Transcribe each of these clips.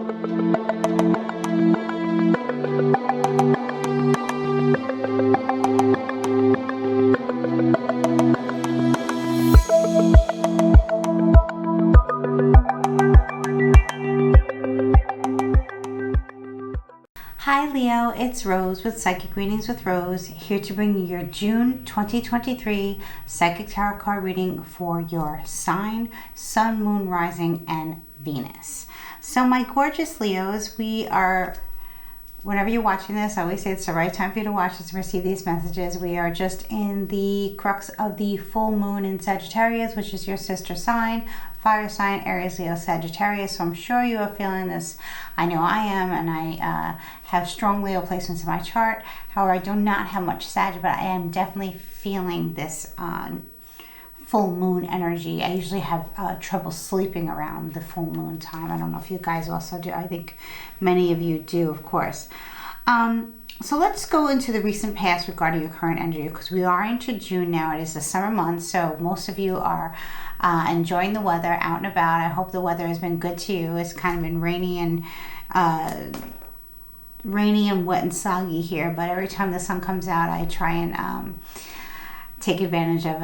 Hi Leo, it's Rose with Psychic Readings with Rose, here to bring you your June 2023 Psychic Tarot card reading for your sign, Sun, Moon, Rising, and Venus. So my gorgeous Leos, whenever you're watching this, I always say it's the right time for you to watch this and receive these messages. We are just in the crux of the full moon in Sagittarius, which is your sister sign, fire sign, Aries, Leo, Sagittarius. So I'm sure you are feeling this. I know I am, and I have strong Leo placements in my chart. However, I do not have much Sag, but I am definitely feeling this full moon energy. I usually have trouble sleeping around the full moon time. I don't know if you guys also do. I think many of you do, of course. So let's go into the recent past regarding your current energy, because we are into June now. It is the summer month, so most of you are enjoying the weather, out and about. I hope the weather has been good to you. It's kind of been rainy and wet and soggy here, but every time the sun comes out, I try and take advantage of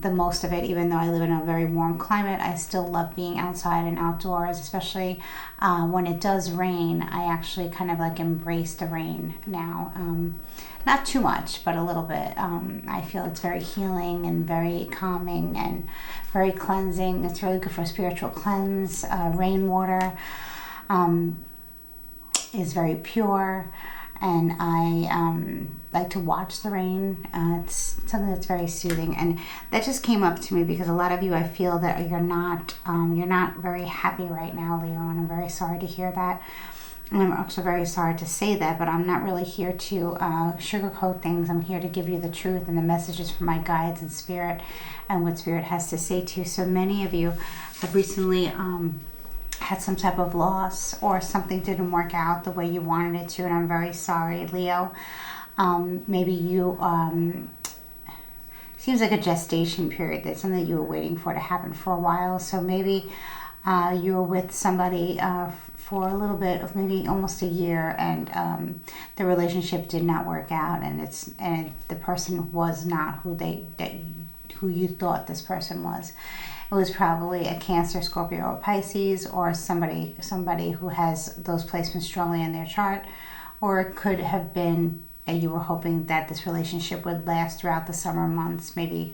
the most of it. Even though I live in a very warm climate, I still love being outside and outdoors, especially when it does rain. I actually kind of like embrace the rain now. Not too much, but a little bit. I feel it's very healing and very calming and very cleansing. It's really good for spiritual cleanse. Rainwater is very pure, and I like to watch the rain. It's something that's very soothing, and that just came up to me because a lot of you, I feel that you're not very happy right now, Leo, and I'm very sorry to hear that. And I'm also very sorry to say that, but I'm not really here to sugarcoat things. I'm here to give you the truth and the messages from my guides and spirit and what spirit has to say to you. So many of you have recently had some type of loss, or something didn't work out the way you wanted it to, and I'm very sorry, Leo. Maybe you seems like a gestation period, that's something that you were waiting for to happen for a while. So maybe you were with somebody for a little bit of maybe almost a year, and the relationship did not work out, and the person was not who you thought this person was. It was probably a Cancer, Scorpio, or Pisces, or somebody who has those placements strongly in their chart. Or it could have been that you were hoping that this relationship would last throughout the summer months, maybe,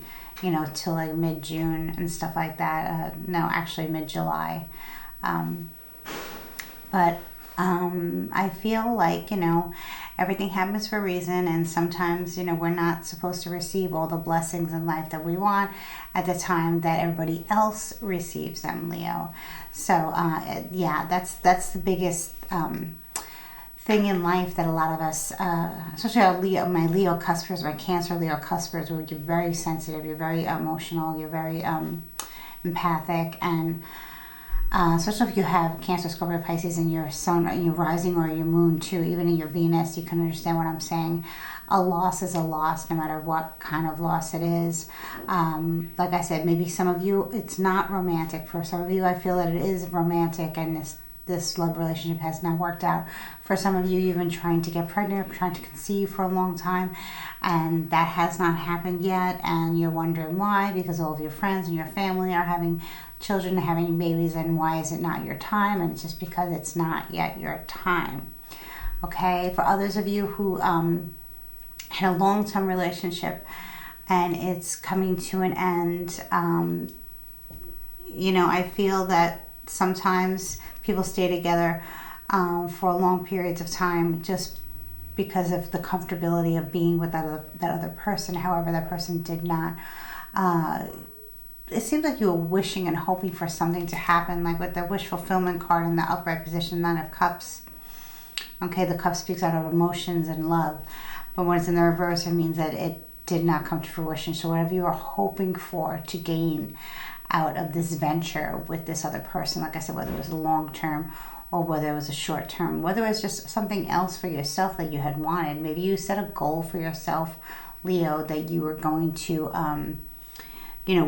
till like mid-June and stuff like that. No, actually mid-July. But I feel like, everything happens for a reason, and sometimes, we're not supposed to receive all the blessings in life that we want at the time that everybody else receives them, Leo. So, yeah, that's the biggest thing in life that a lot of us, especially my Leo cuspers, my Cancer Leo cuspers, where you're very sensitive, you're very emotional, you're very empathic, and especially if you have Cancer, Scorpio, Pisces in your sun, or your rising, or your moon too, even in your Venus, you can understand what I'm saying. A loss is a loss, no matter what kind of loss it is. Like I said, maybe some of you, it's not romantic. For some of you, I feel that it is romantic, and this love relationship has not worked out. For some of you, you've been trying to get pregnant, trying to conceive for a long time, and that has not happened yet, and you're wondering why, because all of your friends and your family are having children, having babies, and why is it not your time? And it's just because it's not yet your time. Okay, for others of you who had a long-term relationship and it's coming to an end, I feel that sometimes people stay together for long periods of time just because of the comfortability of being with that other person. However, that person did not. It seems like you were wishing and hoping for something to happen, like with the wish fulfillment card in the upright position, Nine of Cups. Okay, the cup speaks out of emotions and love, but when it's in the reverse, it means that it did not come to fruition. So whatever you were hoping for to gain out of this venture with this other person, like I said, whether it was a long term or whether it was a short term, whether it was just something else for yourself that you had wanted. Maybe you set a goal for yourself, Leo, that you were going to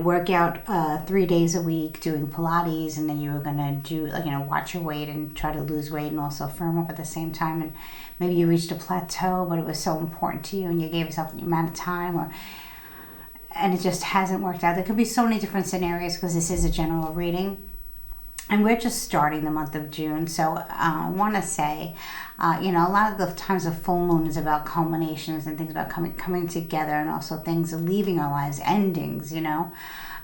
work out 3 days a week doing Pilates, and then you were going to do, watch your weight and try to lose weight and also firm up at the same time. And maybe you reached a plateau, but it was so important to you and you gave yourself the amount of time, and it just hasn't worked out. There could be so many different scenarios because this is a general reading. And we're just starting the month of June. So I want to say, a lot of the times the full moon is about culminations and things about coming together, and also things leaving our lives, endings,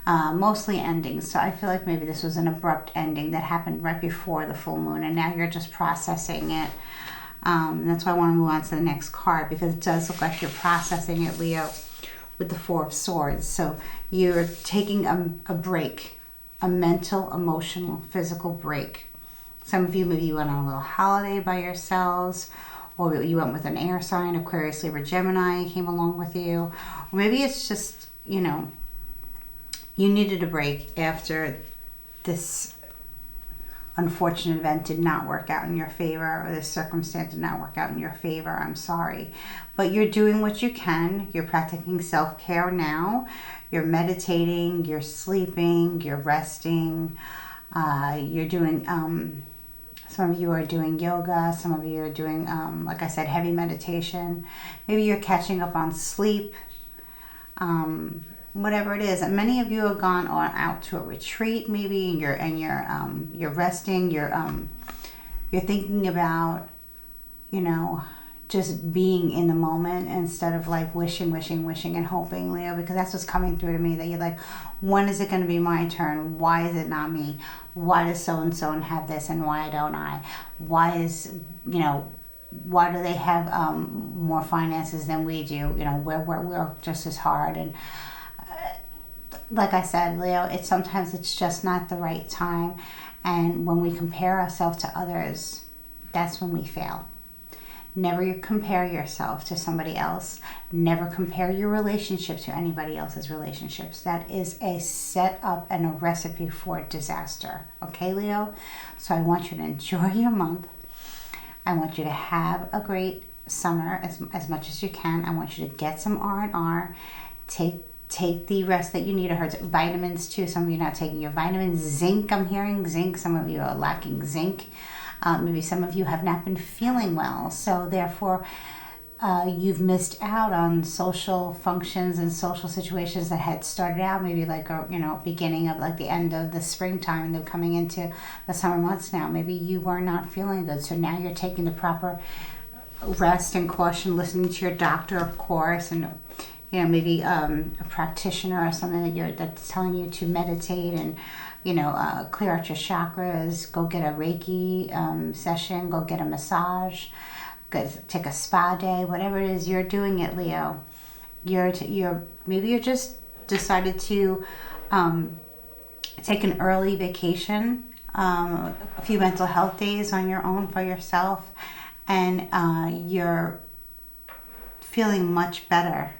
mostly endings. So I feel like maybe this was an abrupt ending that happened right before the full moon, and now you're just processing it. That's why I want to move on to the next card, because it does look like you're processing it, Leo, with the Four of Swords. So you're taking a break. A mental, emotional, physical break. Some of you, maybe you went on a little holiday by yourselves, or you went with an air sign, Aquarius, Libra, Gemini came along with you. Or maybe it's just, you needed a break after this unfortunate event did not work out in your favor, or this circumstance did not work out in your favor. I'm sorry. But you're doing what you can. You're practicing self-care now. You're meditating, you're sleeping, you're resting, you're doing, some of you are doing yoga, some of you are doing, like I said, heavy meditation. Maybe you're catching up on sleep, whatever it is. And many of you have gone out to a retreat, maybe, and you're resting, you're thinking about, just being in the moment instead of like wishing and hoping, Leo, because that's what's coming through to me, that you're like, when is it going to be my turn? Why is it not me? Why does so-and-so have this and why don't I? Why do they have more finances than we do? We're just as hard. And like I said, Leo, sometimes it's just not the right time. And when we compare ourselves to others, that's when we fail. Never compare yourself to somebody else. Never compare your relationship to anybody else's relationships. That is a setup and a recipe for disaster. Okay, Leo? So I want you to enjoy your month. I want you to have a great summer as much as you can. I want you to get some R&R. Take the rest that you need. I heard vitamins too. Some of you are not taking your vitamins. Zinc, I'm hearing zinc. Some of you are lacking zinc. Maybe some of you have not been feeling well, so therefore you've missed out on social functions and social situations that had started out maybe like beginning of like the end of the springtime, and they're coming into the summer months now. Maybe you were not feeling good, so now you're taking the proper rest and caution, listening to your doctor, of course, and maybe a practitioner or something that's telling you to meditate and clear out your chakras, go get a Reiki session, go get a massage, go take a spa day, whatever it is you're doing it, Leo. Maybe you're just decided to take an early vacation, a few mental health days on your own for yourself, and you're feeling much better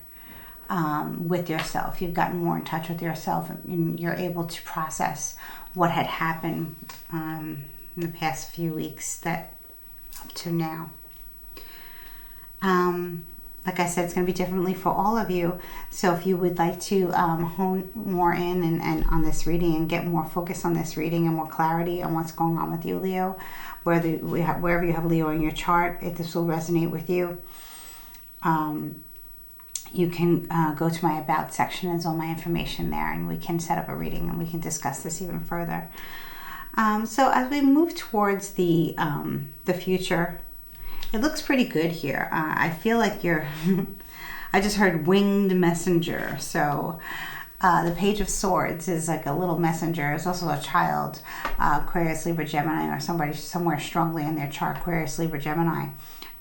with yourself. You've gotten more in touch with yourself, and you're able to process what had happened in the past few weeks up to now. Like I said, it's going to be differently for all of you. So if you would like to hone more in and on this reading and get more focus on this reading and more clarity on what's going on with you, Leo, wherever you have Leo in your chart, if this will resonate with you, you can go to my About section. There's all my information there, and we can set up a reading and we can discuss this even further. So as we move towards the future, it looks pretty good here. I feel like you're, I just heard winged messenger. So the Page of Swords is like a little messenger. It's also a child, Aquarius, Libra, Gemini, or somebody somewhere strongly in their chart, Aquarius, Libra, Gemini.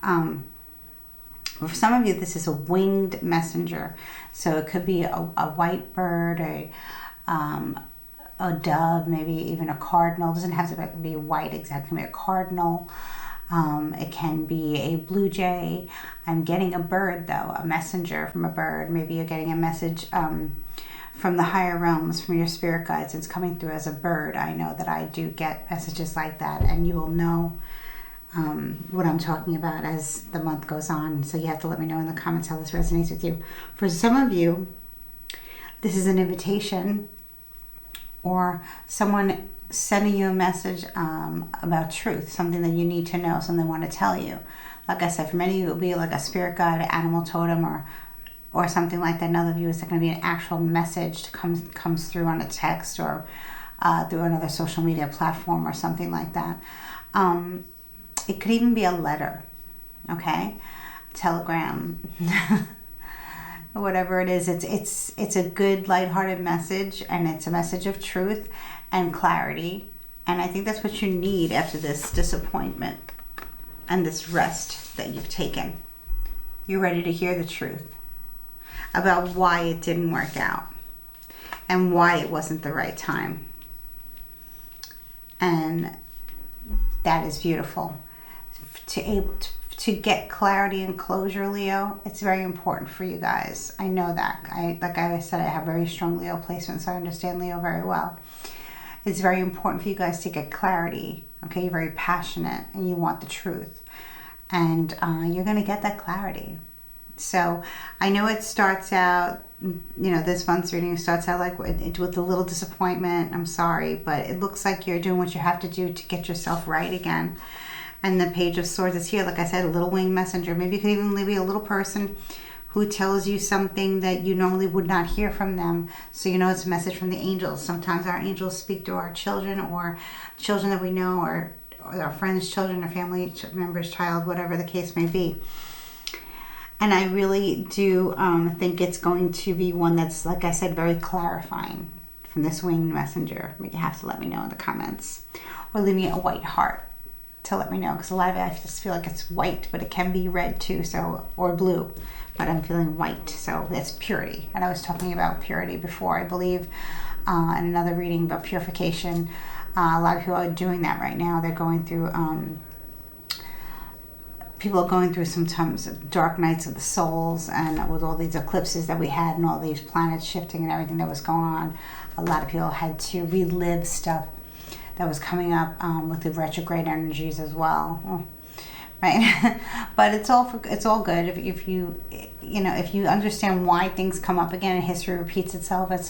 For some of you, this is a winged messenger. So it could be a white bird, a dove, maybe even a cardinal. It doesn't have to be white exactly. It can be a cardinal. It can be a blue jay. I'm getting a bird, though, a messenger from a bird. Maybe you're getting a message from the higher realms, from your spirit guides. It's coming through as a bird. I know that I do get messages like that, and you will know what I'm talking about as the month goes on. So you have to let me know in the comments how this resonates with you. For some of you, this is an invitation, or someone sending you a message about truth, something that you need to know, something they want to tell you. Like I said, for many of you, it will be like a spirit guide, an animal totem, or something like that. Another of you, it's going to be an actual message that comes through on a text, or through another social media platform or something like that. It could even be a letter, okay? Telegram, whatever it is. It's a good, lighthearted message, and it's a message of truth and clarity. And I think that's what you need after this disappointment and this rest that you've taken. You're ready to hear the truth about why it didn't work out and why it wasn't the right time. And that is beautiful. To get clarity and closure, Leo, it's very important for you guys. I know that. Like I said, I have very strong Leo placement, so I understand Leo very well. It's very important for you guys to get clarity. Okay, you're very passionate and you want the truth. And you're going to get that clarity. So I know it starts out, this month's reading starts out like with a little disappointment. I'm sorry, but it looks like you're doing what you have to do to get yourself right again. And the Page of Swords is here. Like I said, a little winged messenger. Maybe it could even be a little person who tells you something that you normally would not hear from them. So it's a message from the angels. Sometimes our angels speak to our children, or children that we know, or our friends' children, or family members' child, whatever the case may be. And I really do think it's going to be one that's, like I said, very clarifying from this winged messenger. You have to let me know in the comments. Or leave me a white heart to let me know, because a lot of it I just feel like it's white, but it can be red too, or blue, but I'm feeling white, so that's purity. And I was talking about purity before, I believe, in another reading about purification. A lot of people are doing that right now. They're going through people are going through sometimes dark nights of the souls, and with all these eclipses that we had and all these planets shifting and everything that was going on, a lot of people had to relive stuff that was coming up with the retrograde energies as well, right? But it's all good if you understand why things come up again and history repeats itself. A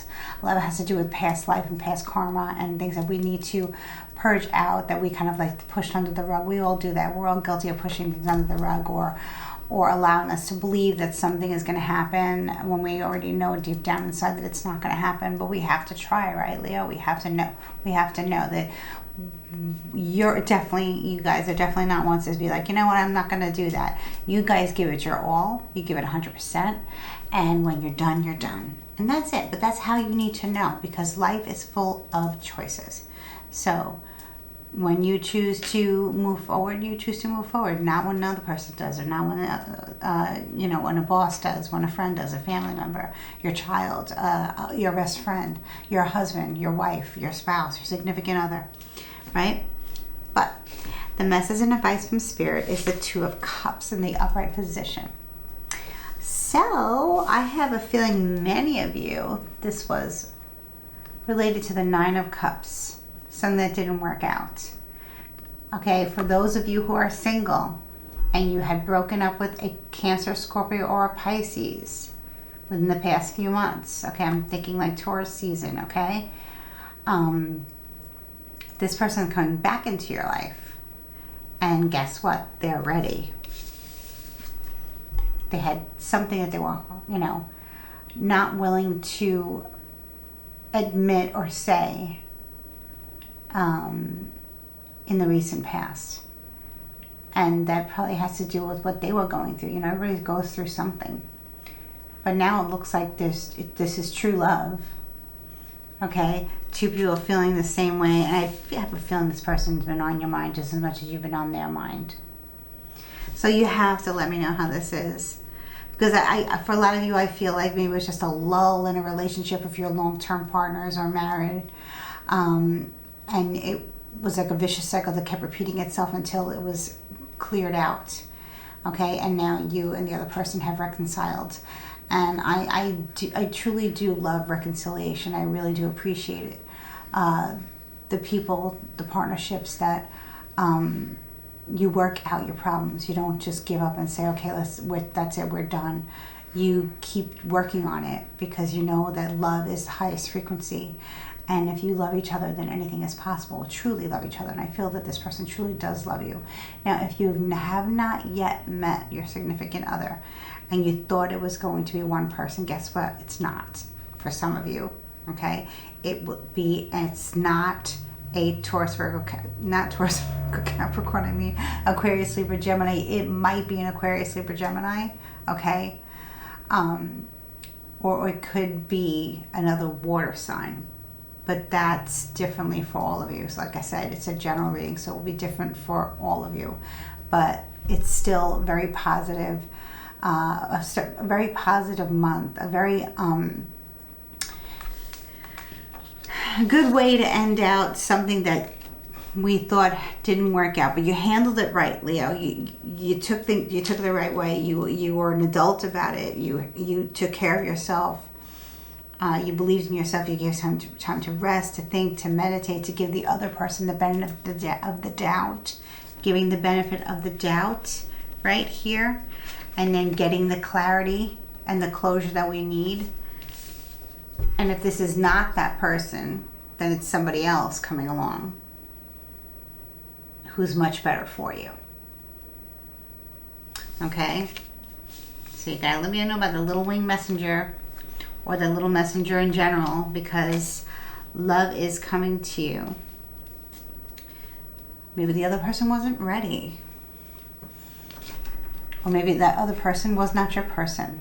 lot of it has to do with past life and past karma and things that we need to purge out, that we kind of like pushed under the rug. We all do that. We're all guilty of pushing things under the rug, or allowing us to believe that something is going to happen when we already know deep down inside that it's not going to happen. But we have to try, right, Leo? We have to know. We have to know that you guys are definitely not ones to be like, you know what, I'm not going to do that. You guys give it your all. You give it 100%. And when you're done, you're done. And that's it. But that's how you need to know, because life is full of choices. So when you choose to move forward, you choose to move forward, not when another person does, or not when when a boss does, when a friend does, a family member, your child, your best friend, your husband, your wife, your spouse, your significant other, right? But the message and advice from Spirit is the Two of Cups in the upright position. So I have a feeling many of you, this was related to the Nine of Cups. Something that didn't work out. Okay, for those of you who are single and you had broken up with a Cancer, Scorpio, or a Pisces within the past few months, okay, I'm thinking like Taurus season, okay? This person is coming back into your life, and guess what? They're ready. They had something that they were, not willing to admit or say in the recent past, and that probably has to do with what they were going through. Everybody goes through something, but now it looks like this is true love. Okay, two people feeling the same way, and I have a feeling this person's been on your mind just as much as you've been on their mind. So you have to let me know how this is, because I for a lot of you, I feel like maybe it was just a lull in a relationship if you're long-term partners or married. And it was like a vicious cycle that kept repeating itself until it was cleared out. Okay, and now you and the other person have reconciled. And I truly do love reconciliation. I really do appreciate it. The people, the partnerships that you work out your problems. You don't just give up and say, okay, that's it, we're done. you keep working on it because you know that love is the highest frequency. And if you love each other, then anything is possible. Truly love each other. And I feel that this person truly does love you. Now, if you have not yet met your significant other and you thought it was going to be one person, guess what? It's not for some of you, okay? It will be, and it's not a Taurus, Virgo, not Taurus, Virgo, Capricorn, I mean Aquarius, Libra, Gemini. It might be an Aquarius, Libra, Gemini, okay? Or it could be another water sign. But that's differently for all of you. So like I said, it's a general reading, so it will be different for all of you. But it's still very positive, a very positive month, a very good way to end out something that we thought didn't work out. But you handled it right, Leo. You took the right way. You were an adult about it. You took care of yourself. You believed in yourself. You gave time to rest, to think, to meditate, to give the other person the benefit of the doubt. Giving the benefit of the doubt right here. And then getting the clarity and the closure that we need. And if this is not that person, then it's somebody else coming along who's much better for you. Okay? So you gotta let me know about the little winged messenger, or the little messenger in general, because love is coming to you. Maybe the other person wasn't ready. Or maybe that other person was not your person.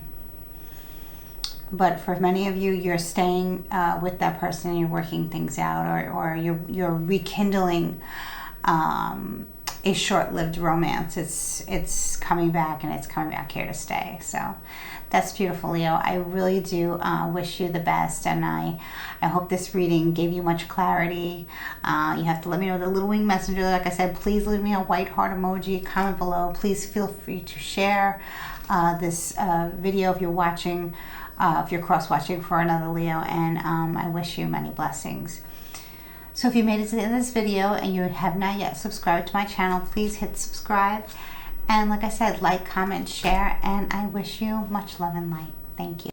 But for many of you, you're staying with that person, you're working things out, or you're rekindling a short-lived romance. It's coming back, and it's coming back here to stay. So that's beautiful, Leo. I really do wish you the best, and I hope this reading gave you much clarity. You have to let me know the little winged messenger. Like I said, please leave me a white heart emoji, comment below. Please feel free to share this video if you're watching, if you're cross-watching for another Leo, and I wish you many blessings. So if you made it to the end of this video and you have not yet subscribed to my channel, please hit subscribe. And like I said, like, comment, share, and I wish you much love and light. Thank you.